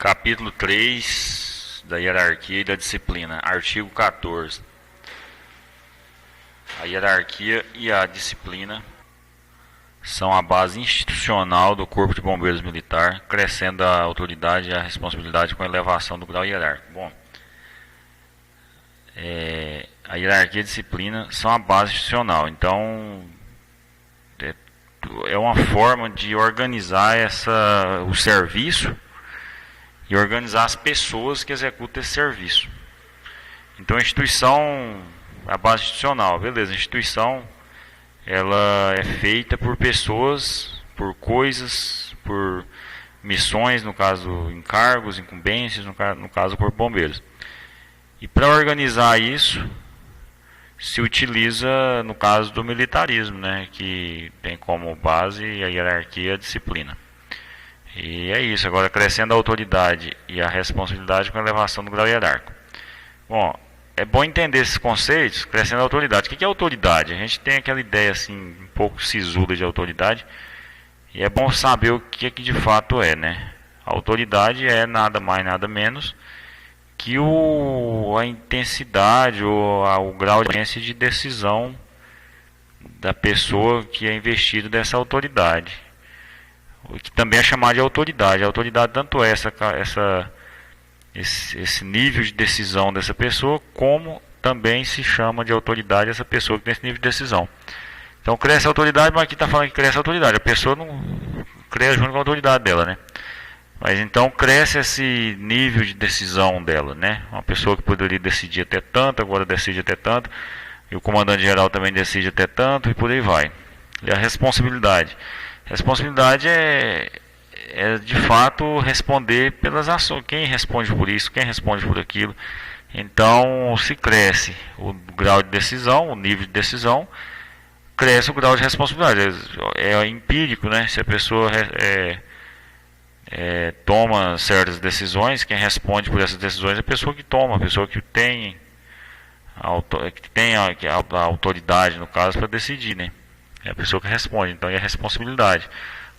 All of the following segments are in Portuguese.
Capítulo 3 da hierarquia e da disciplina, artigo 14. A hierarquia e a disciplina são a base institucional do Corpo de Bombeiros Militar, crescendo a autoridade e a responsabilidade com a elevação do grau hierárquico. Bom, a hierarquia e a disciplina são a base institucional, então é uma forma de organizar o serviço e organizar as pessoas que executam esse serviço. Então a instituição, a base institucional, beleza, a instituição ela é feita por pessoas, por coisas, por missões, no caso encargos, incumbências, no caso por bombeiros. E para organizar isso, se utiliza, no caso do militarismo, né, que tem como base a hierarquia e a disciplina. E é isso, agora crescendo a autoridade e a responsabilidade com a elevação do grau hierárquico. Bom, é bom entender esses conceitos, crescendo a autoridade. O que é autoridade? A gente tem aquela ideia assim, um pouco sisuda de autoridade, e é bom saber o que de fato é, né? A autoridade é nada mais, nada menos que a intensidade ou o grau de decisão da pessoa que é investido dessa autoridade. O que também é chamado de autoridade. A autoridade tanto é esse nível de decisão dessa pessoa, como também se chama de autoridade essa pessoa que tem esse nível de decisão. Então cresce a autoridade, mas aqui está falando que cresce a autoridade. A pessoa não cresce junto com a autoridade dela, né? Mas então cresce esse nível de decisão dela, né? Uma pessoa que poderia decidir até tanto, agora decide até tanto, e o comandante-geral também decide até tanto, e por aí vai. E a responsabilidade. Responsabilidade é de fato responder pelas ações. Quem responde por isso, quem responde por aquilo. Então, se cresce o grau de decisão, o nível de decisão, cresce o grau de responsabilidade. É empírico, né? Se a pessoa toma certas decisões, quem responde por essas decisões é a pessoa que toma, a pessoa que tem a autoridade, no caso, para decidir, né? É a pessoa que responde, então é a responsabilidade.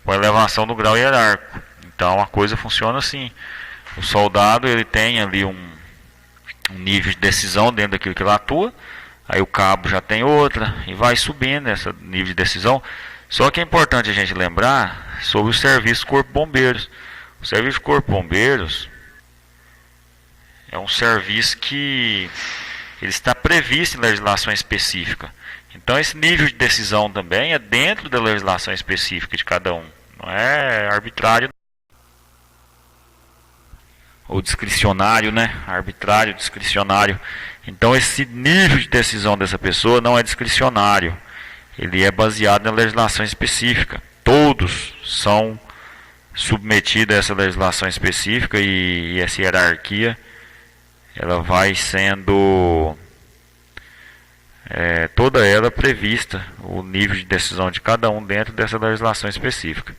Com a elevação do grau hierárquico. Então a coisa funciona assim. O soldado ele tem ali um nível de decisão dentro daquilo que ele atua. Aí o cabo já tem outra e vai subindo esse nível de decisão. Só que é importante a gente lembrar sobre o serviço Corpo de Bombeiros. O serviço Corpo de Bombeiros é um serviço que ele está previsto em legislação específica. Então esse nível de decisão também é dentro da legislação específica de cada um. Não é arbitrário ou discricionário, né? Arbitrário, discricionário. Então esse nível de decisão dessa pessoa não é discricionário. Ele é baseado na legislação específica. Todos são submetidos a essa legislação específica e essa hierarquia ela vai sendo toda ela prevista, o nível de decisão de cada um dentro dessa legislação específica.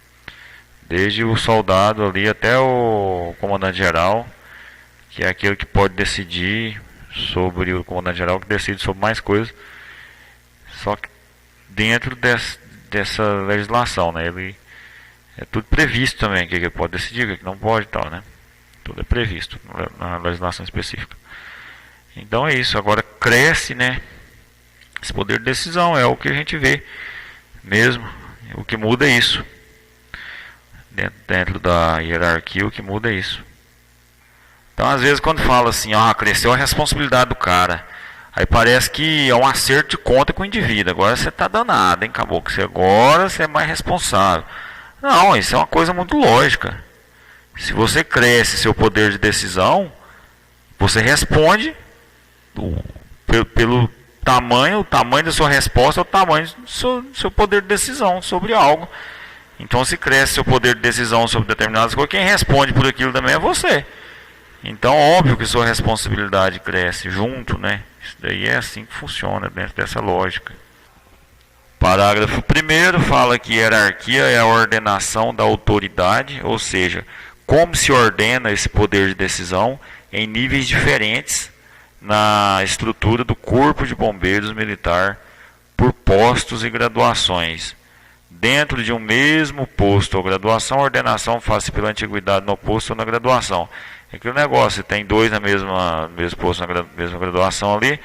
Desde o soldado ali até o comandante-geral, que é aquele que pode decidir sobre o comandante-geral, que decide sobre mais coisas, só que dentro dessa legislação, né? Ele é tudo previsto também, o que ele pode decidir, o que não pode e tal, né? Tudo é previsto na legislação específica. Então é isso, agora cresce, né? Esse poder de decisão é o que a gente vê mesmo. O que muda é isso. Dentro da hierarquia, o que muda é isso. Então, às vezes, quando fala assim, cresceu a responsabilidade do cara, aí parece que é um acerto de conta com o indivíduo. Agora você está danado, hein, acabou que agora você é mais responsável. Não, isso é uma coisa muito lógica. Se você cresce seu poder de decisão, você responde pelo o tamanho da sua resposta é o tamanho do seu poder de decisão sobre algo. Então, se cresce seu poder de decisão sobre determinadas coisas, quem responde por aquilo também é você. Então, óbvio que sua responsabilidade cresce junto, né? Isso daí é assim que funciona dentro dessa lógica. Parágrafo 1º fala que hierarquia é a ordenação da autoridade, ou seja, como se ordena esse poder de decisão em níveis diferentes na estrutura do Corpo de Bombeiros Militar por postos e graduações, dentro de um mesmo posto ou graduação, a ordenação faz-se pela antiguidade no posto ou na graduação. É aquele negócio, tem dois no mesmo posto, na mesma graduação ali,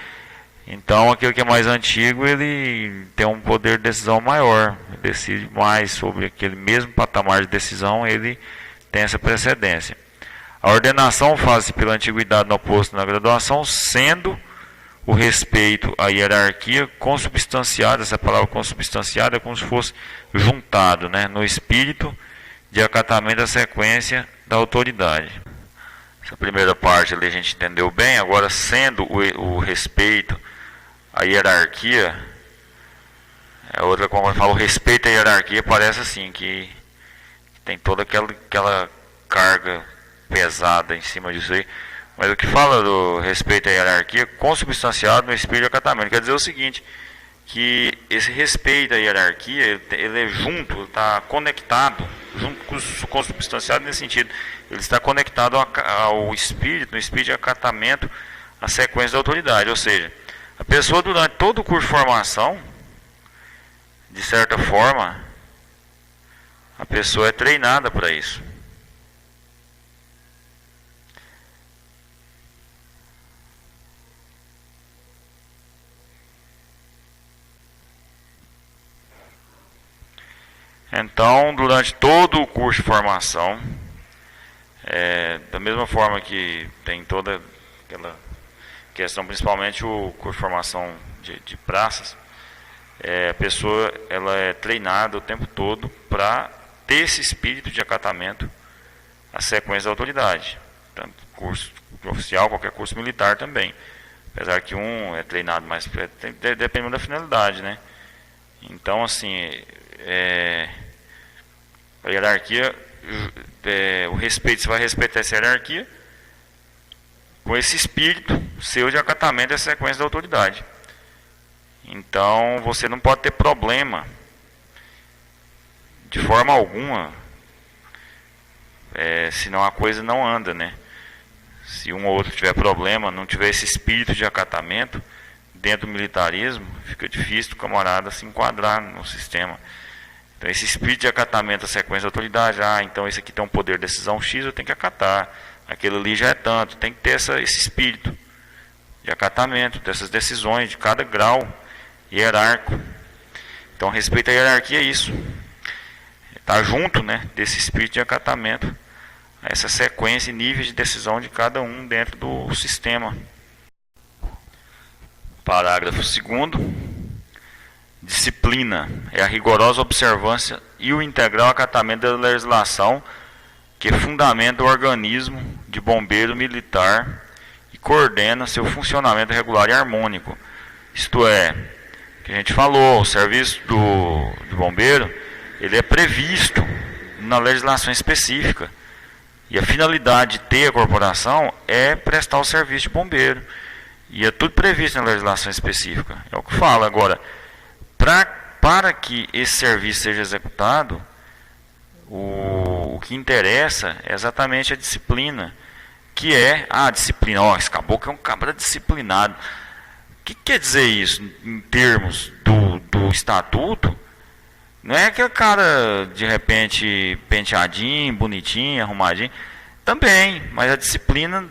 então aquele que é mais antigo, ele tem um poder de decisão maior, decide mais sobre aquele mesmo patamar de decisão, ele tem essa precedência. A ordenação faz-se pela antiguidade no posto ou na graduação, sendo o respeito à hierarquia consubstanciada, essa palavra consubstanciada é como se fosse juntado, né, no espírito de acatamento da sequência da autoridade. Essa primeira parte ali a gente entendeu bem. Agora, sendo o respeito à hierarquia, a outra, como eu falo, o respeito à hierarquia, parece assim, que tem toda aquela carga pesada em cima disso aí. Mas o que fala do respeito à hierarquia, consubstanciado no espírito de acatamento, quer dizer o seguinte, que esse respeito à hierarquia, ele é junto, está conectado, junto com o consubstanciado nesse sentido, ele está conectado ao espírito, no espírito de acatamento, à sequência da autoridade, ou seja, a pessoa durante todo o curso de formação, de certa forma, a pessoa é treinada para isso. Então, durante todo o curso de formação, da mesma forma que tem toda aquela questão, principalmente o curso de formação de praças, a pessoa ela é treinada o tempo todo para ter esse espírito de acatamento à sequência da autoridade. Tanto curso oficial, qualquer curso militar também. Apesar que um é treinado mais, dependendo da finalidade, né? Então, assim, a hierarquia, o respeito, você vai respeitar essa hierarquia com esse espírito seu de acatamento da sequência da autoridade. Então, você não pode ter problema, de forma alguma, senão a coisa não anda, né? Se um ou outro tiver problema, não tiver esse espírito de acatamento, dentro do militarismo, fica difícil o camarada se enquadrar no sistema. Então, esse espírito de acatamento da sequência da autoridade, então esse aqui tem um poder de decisão X, eu tenho que acatar. Aquele ali já é tanto. Tem que ter esse espírito de acatamento dessas decisões, de cada grau hierárquico. Então, respeito à hierarquia é isso. Está junto, né, desse espírito de acatamento, essa sequência e níveis de decisão de cada um dentro do sistema. Parágrafo 2º. Disciplina é a rigorosa observância e o integral acatamento da legislação que fundamenta o organismo de bombeiro militar e coordena seu funcionamento regular e harmônico. Isto é, que a gente falou, o serviço de bombeiro, ele é previsto na legislação específica. E a finalidade de ter a corporação é prestar o serviço de bombeiro. E é tudo previsto na legislação específica. É o que fala agora. Para que esse serviço seja executado, o que interessa é exatamente a disciplina, que é a disciplina. Esse caboclo é um cabra disciplinado. O que quer dizer isso em termos do estatuto? Não é aquele cara, de repente, penteadinho, bonitinho, arrumadinho. Também, mas a disciplina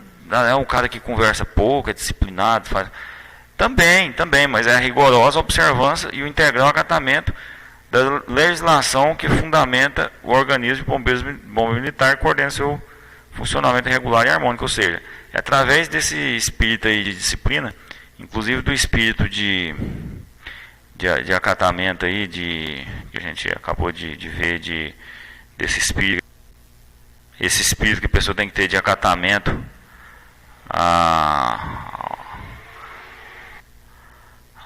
é um cara que conversa pouco, é disciplinado, faz... Também, mas é a rigorosa observância e o integral acatamento da legislação que fundamenta o organismo de bombeiro militar e coordena seu funcionamento regular e harmônico. Ou seja, é através desse espírito aí de disciplina, inclusive do espírito de acatamento aí, que a gente acabou de ver, desse espírito, esse espírito que a pessoa tem que ter de acatamento a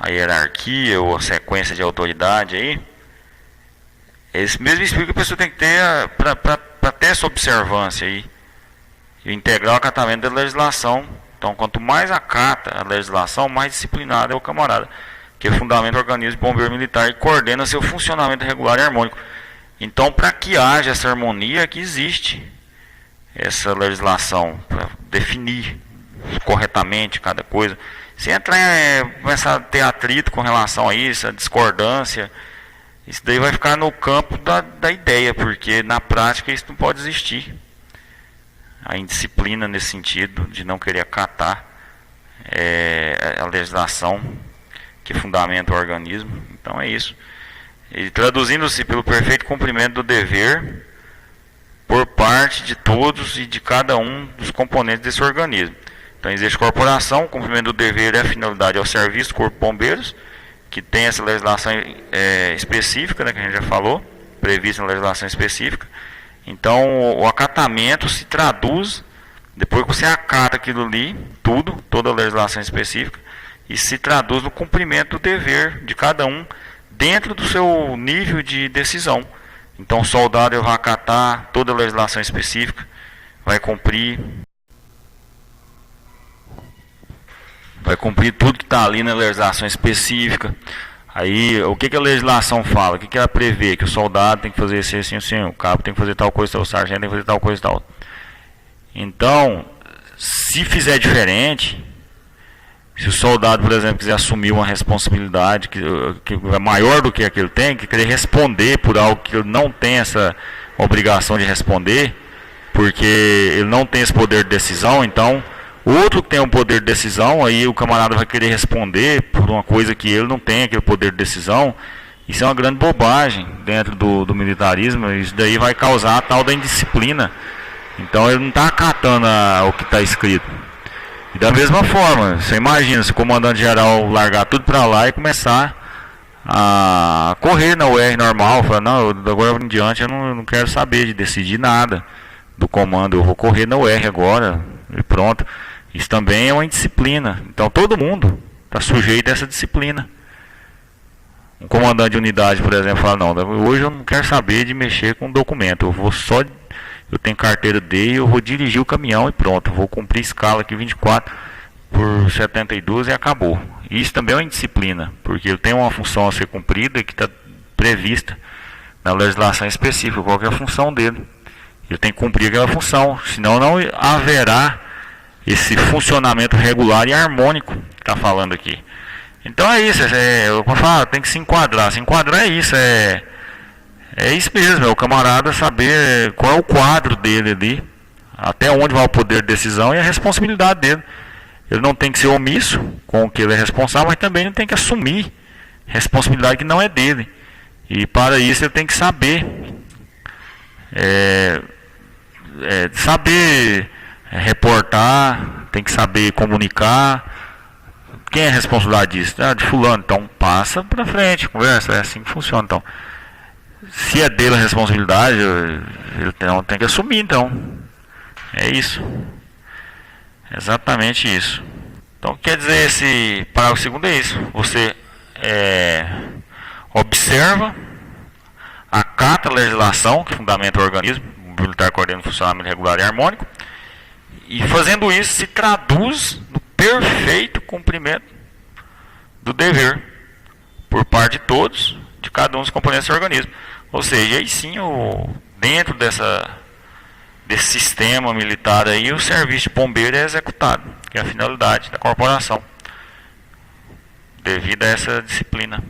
hierarquia ou a sequência de autoridade aí, esse mesmo espírito que a pessoa tem que ter para ter essa observância aí, e integrar o acatamento da legislação. Então, quanto mais acata a legislação, mais disciplinado é o camarada, que é fundamento do organismo de bombeiro militar e coordena seu funcionamento regular e harmônico. Então, para que haja essa harmonia, que existe essa legislação, para definir corretamente cada coisa. Se entrar começar a ter atrito com relação a isso, a discordância, Isso daí vai ficar no campo da ideia, porque na prática isso não pode existir. A indisciplina nesse sentido, de não querer acatar a legislação que fundamenta o organismo. Então é isso. E traduzindo-se pelo perfeito cumprimento do dever por parte de todos e de cada um dos componentes desse organismo. Então existe corporação, o cumprimento do dever é a finalidade ao serviço do Corpo de Bombeiros, que tem essa legislação específica, né, que a gente já falou, prevista na legislação específica. Então o acatamento se traduz, depois que você acata aquilo ali, toda a legislação específica, e se traduz no cumprimento do dever de cada um dentro do seu nível de decisão. Então o soldado vai acatar toda a legislação específica, vai cumprir tudo que está ali na legislação específica. Aí o que a legislação fala? O que ela prevê? Que o soldado tem que fazer assim, assim, o cabo tem que fazer tal coisa, o sargento tem que fazer tal coisa e tal. Então, se fizer diferente, se o soldado, por exemplo, quiser assumir uma responsabilidade que é maior do que a que ele tem, que querer responder por algo que ele não tem essa obrigação de responder, porque ele não tem esse poder de decisão, então outro que tem um poder de decisão, aí o camarada vai querer responder por uma coisa que ele não tem aquele poder de decisão. Isso é uma grande bobagem dentro do militarismo. Isso daí vai causar a tal da indisciplina. Então ele não está acatando o que está escrito. E da mesma forma, você imagina se o comandante-geral largar tudo para lá e começar a correr na UR normal, falar, não, agora em diante eu não quero saber de decidir nada do comando, eu vou correr na UR agora e pronto. Isso também é uma indisciplina. Então todo mundo está sujeito a essa disciplina. Um comandante de unidade, por exemplo, fala, não, hoje eu não quero saber de mexer com documento, eu tenho carteira D, eu vou dirigir o caminhão e pronto, eu vou cumprir escala aqui 24 por 72 e acabou. Isso também é uma indisciplina, porque ele tem uma função a ser cumprida que está prevista na legislação específica, qual que é a função dele. Ele tem que cumprir aquela função, senão não haverá esse funcionamento regular e harmônico que está falando aqui. Então é isso, eu falo, tem que se enquadrar. Se enquadrar é isso, é isso mesmo, é o camarada saber qual é o quadro dele ali, até onde vai o poder de decisão e a responsabilidade dele. Ele não tem que ser omisso com o que ele é responsável, mas também não tem que assumir responsabilidade que não é dele. E para isso ele tem que saber reportar, tem que saber comunicar. Quem é a responsabilidade disso? De fulano. Então passa para frente, conversa, é assim que funciona. Então, se é dele a responsabilidade, ele tem que assumir, então. É isso. Exatamente isso. Então quer dizer, esse parágrafo segundo é isso. Você observa, acata a legislação que fundamenta o organismo, o militar coordena o funcionamento regular e harmônico, e fazendo isso se traduz no perfeito cumprimento do dever por parte de todos, de cada um dos componentes do organismo. Ou seja, aí sim, dentro desse sistema militar aí, o serviço de bombeiro é executado, que é a finalidade da corporação, devido a essa disciplina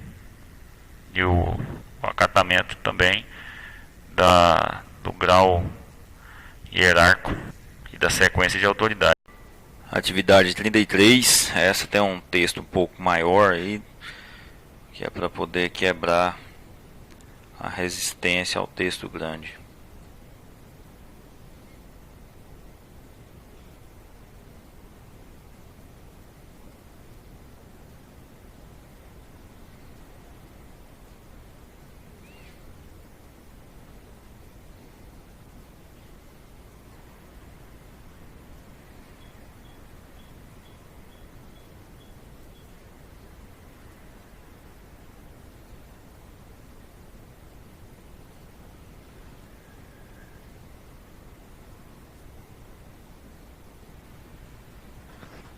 e o acatamento também do grau hierárquico e da sequência de autoridade. Atividade 33, essa tem um texto um pouco maior aí, que é para poder quebrar a resistência ao texto grande.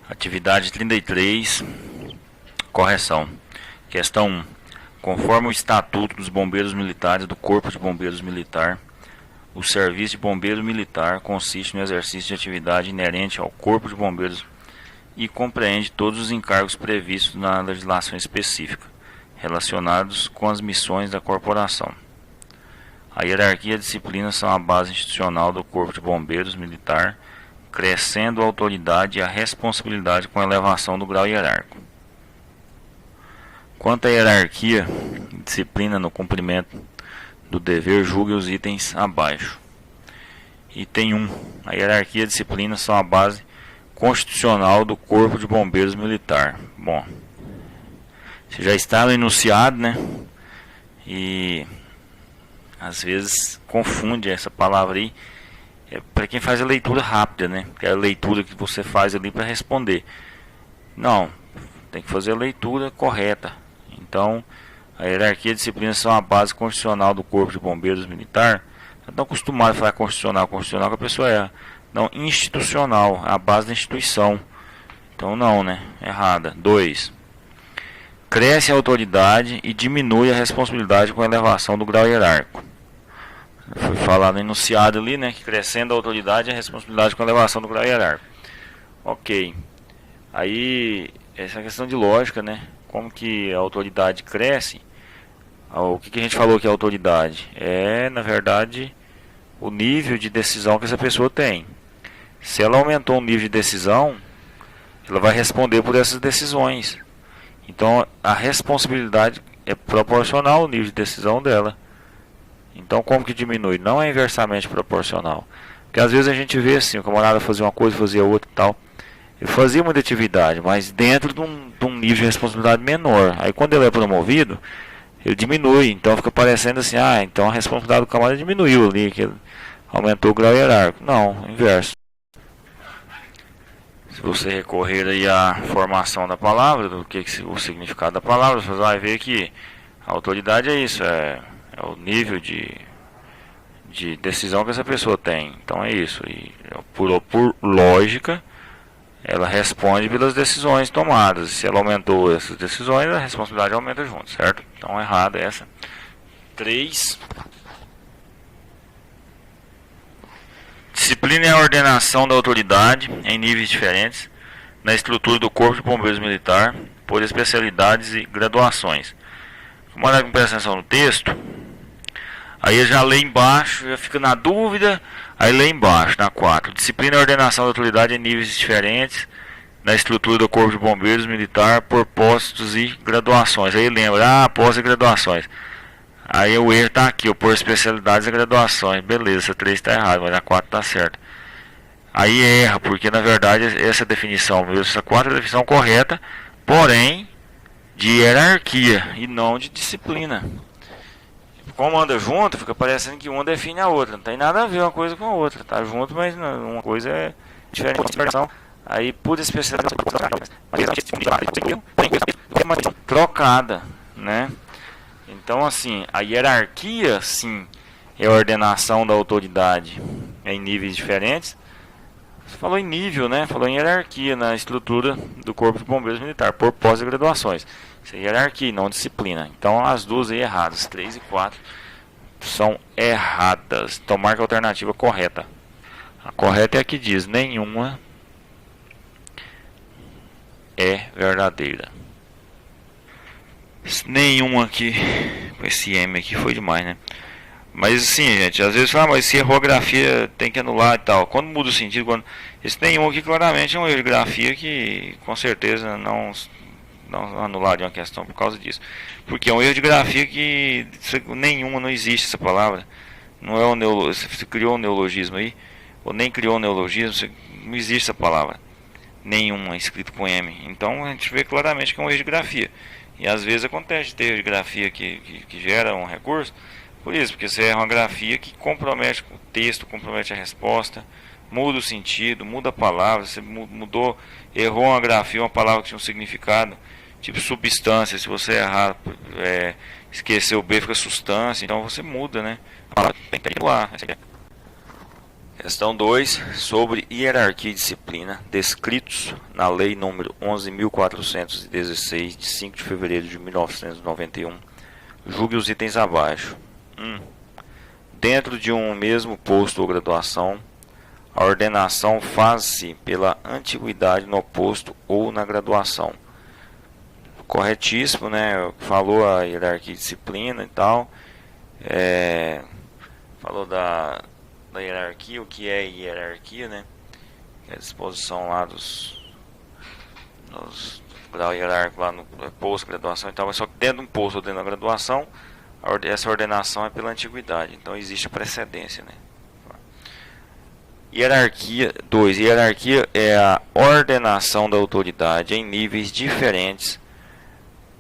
Atividade 33, correção. Questão 1. Conforme o Estatuto dos Bombeiros Militares do Corpo de Bombeiros Militar, o serviço de bombeiro militar consiste no exercício de atividade inerente ao Corpo de Bombeiros e compreende todos os encargos previstos na legislação específica, relacionados com as missões da corporação. A hierarquia e a disciplina são a base institucional do Corpo de Bombeiros Militar, crescendo a autoridade e a responsabilidade com a elevação do grau hierárquico. Quanto à hierarquia e disciplina no cumprimento do dever, julgue os itens abaixo. Item 1. A hierarquia e a disciplina são a base constitucional do Corpo de Bombeiros Militar. Bom, você já está no enunciado, né? E às vezes confunde essa palavra aí. É para quem faz a leitura rápida, né? Que é a leitura que você faz ali para responder. Não, tem que fazer a leitura correta. Então, a hierarquia e a disciplina são a base constitucional do Corpo de Bombeiros Militar. Não acostumado a falar constitucional que a pessoa erra. Não, institucional, a base da instituição. Então não, né? Errada. 2. Cresce a autoridade e diminui a responsabilidade com a elevação do grau hierárquico. Foi falado no enunciado ali, né? Que crescendo a autoridade e a responsabilidade com a elevação do grau hierárquico. Ok. Aí, essa é a questão de lógica, né? Como que a autoridade cresce? O que a gente falou que é autoridade? É, na verdade, o nível de decisão que essa pessoa tem. Se ela aumentou o nível de decisão, ela vai responder por essas decisões. Então, a responsabilidade é proporcional ao nível de decisão dela. Então, como que diminui? Não é inversamente proporcional. Porque às vezes a gente vê assim, o camarada fazia uma coisa, fazia outra e tal. Ele fazia muita atividade, mas dentro de um nível de responsabilidade menor. Aí quando ele é promovido, ele diminui. Então fica parecendo assim, então a responsabilidade do camarada diminuiu ali, que ele aumentou o grau hierárquico. Não, inverso. Se você recorrer aí à formação da palavra, do que o significado da palavra, você vai ver que a autoridade é isso, é o nível de decisão que essa pessoa tem. Então é isso. E por lógica, ela responde pelas decisões tomadas. Se ela aumentou essas decisões, a responsabilidade aumenta junto, certo? Então errado essa. 3. Disciplina é a ordenação da autoridade em níveis diferentes na estrutura do Corpo de Bombeiros Militar por especialidades e graduações. Como não presta atenção no texto, aí eu já lê embaixo, já fica na dúvida, aí lê embaixo, na 4. Disciplina e ordenação da autoridade em níveis diferentes na estrutura do Corpo de Bombeiros Militar por postos e graduações. Aí lembra, postos e graduações. Aí o erro está aqui, por especialidades e graduações. Beleza, essa 3 está errada, mas a 4 está certa. Aí erra, porque na verdade essa definição mesmo, essa 4 é a definição correta, porém de hierarquia e não de disciplina. Como anda junto, fica parecendo que uma define a outra. Não tem nada a ver uma coisa com a outra. Tá junto, mas uma coisa é diferente de dispersão. Aí por especialidade trocada, né? Então assim, a hierarquia sim é a ordenação da autoridade em níveis diferentes. Você falou em nível, né? Falou em hierarquia na estrutura do Corpo de Bombeiros Militar por pós-graduações. Isso é hierarquia, não disciplina. Então as duas aí erradas, 3 e 4 são erradas. Então marca a alternativa correta. A correta é a que diz nenhuma é verdadeira. Nenhuma aqui, esse M aqui foi demais, né? Mas assim, gente, às vezes fala, mas se errou a grafia tem que anular e tal. Quando muda o sentido, esse nenhum aqui claramente é um erro de grafia que com certeza não anularia uma questão por causa disso. Porque é um erro de grafia que nenhuma, não existe essa palavra. Não é um neologismo, você criou um neologismo aí, ou nem criou um neologismo, não existe essa palavra. Nenhuma escrito com M. Então a gente vê claramente que é um erro de grafia. E às vezes acontece de ter erro de grafia que gera um recurso. Por isso, porque você erra uma grafia que compromete o texto, compromete a resposta, muda o sentido, muda a palavra. Você errou uma grafia, uma palavra que tinha um significado, tipo substância. Se você errar, esquecer o B, fica substância. Então você muda, né? A palavra tem que lá. Questão 2, sobre hierarquia e disciplina, descritos na Lei nº 11.416, de 5 de fevereiro de 1991. Julgue os itens abaixo. 1. Dentro de um mesmo posto ou graduação, a ordenação faz-se pela antiguidade no posto ou na graduação. corretíssimo, né? Falou a hierarquia e disciplina e tal. Falou da hierarquia, o que é hierarquia, né? Que é a disposição lá dos grau hierárquico lá no pós-graduação e tal. Mas só que dentro de um posto ou dentro da graduação, essa ordenação é pela antiguidade. Então existe precedência, né? Hierarquia 2. Hierarquia é a ordenação da autoridade em níveis diferentes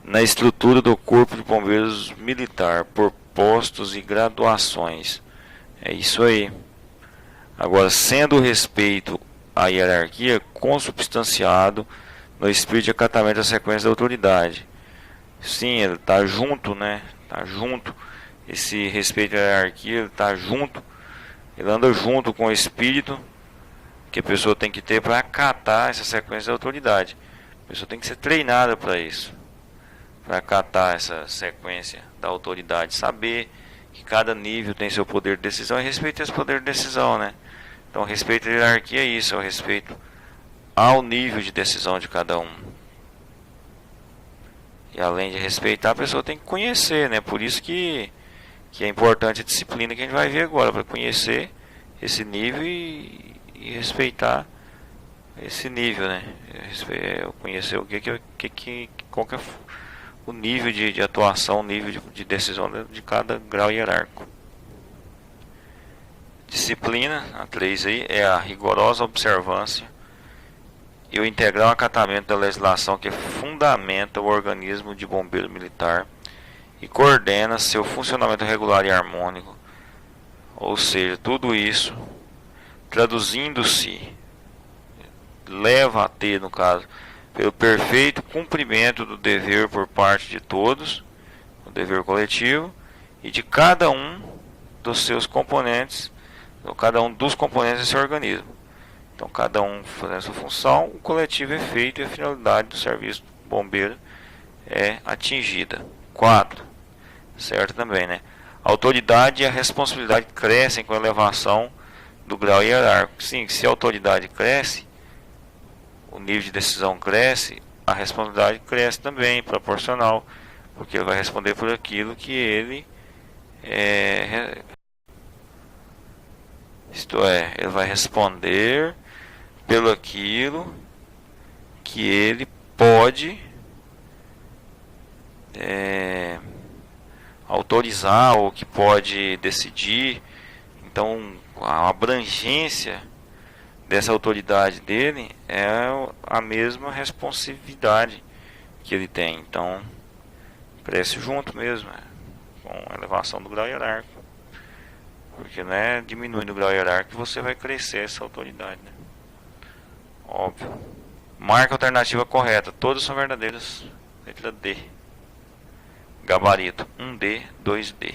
na estrutura do Corpo de Bombeiros Militar por postos e graduações. É isso aí. Agora, sendo o respeito à hierarquia consubstanciado no espírito de acatamento da sequência da autoridade. Sim, ele está junto, né? Está junto. Esse respeito à hierarquia, ele está junto. Ele anda junto com o espírito que a pessoa tem que ter para acatar essa sequência da autoridade. A pessoa tem que ser treinada para isso, para acatar essa sequência da autoridade, saber que cada nível tem seu poder de decisão e respeitar esse poder de decisão, né? Então, o respeito à hierarquia é isso, é o respeito ao nível de decisão de cada um. E além de respeitar, a pessoa tem que conhecer, né? Por isso que é importante a disciplina que a gente vai ver agora, para conhecer esse nível e respeitar esse nível, né? Conhecer qual que é o nível de atuação, o nível de decisão de cada grau hierárquico. Disciplina, a 3 aí, é a rigorosa observância e o integral acatamento da legislação que fundamenta o organismo de bombeiro militar e coordena seu funcionamento regular e harmônico. Ou seja, tudo isso traduzindo-se leva a ter, no caso, pelo perfeito cumprimento do dever por parte de todos, o dever coletivo, e de cada um dos seus componentes, ou cada um dos componentes desse organismo. Então, cada um fazendo a sua função, o coletivo é feito e a finalidade do serviço bombeiro é atingida. 4. Certo também, né? A autoridade e a responsabilidade crescem com a elevação do grau hierárquico. Sim, se a autoridade cresce, o nível de decisão cresce, a responsabilidade cresce também, proporcional, porque ele vai responder por aquilo que ele isto é, ele vai responder pelo aquilo que ele pode autorizar ou que pode decidir. Então, a abrangência dessa autoridade dele é a mesma responsividade que ele tem. Então, cresce junto mesmo, com a elevação do grau hierárquico. Porque não é diminuindo o grau hierárquico que você vai crescer essa autoridade, né? Óbvio. Marca alternativa correta. Todas são verdadeiras. Letra D. Gabarito 1D, 2D.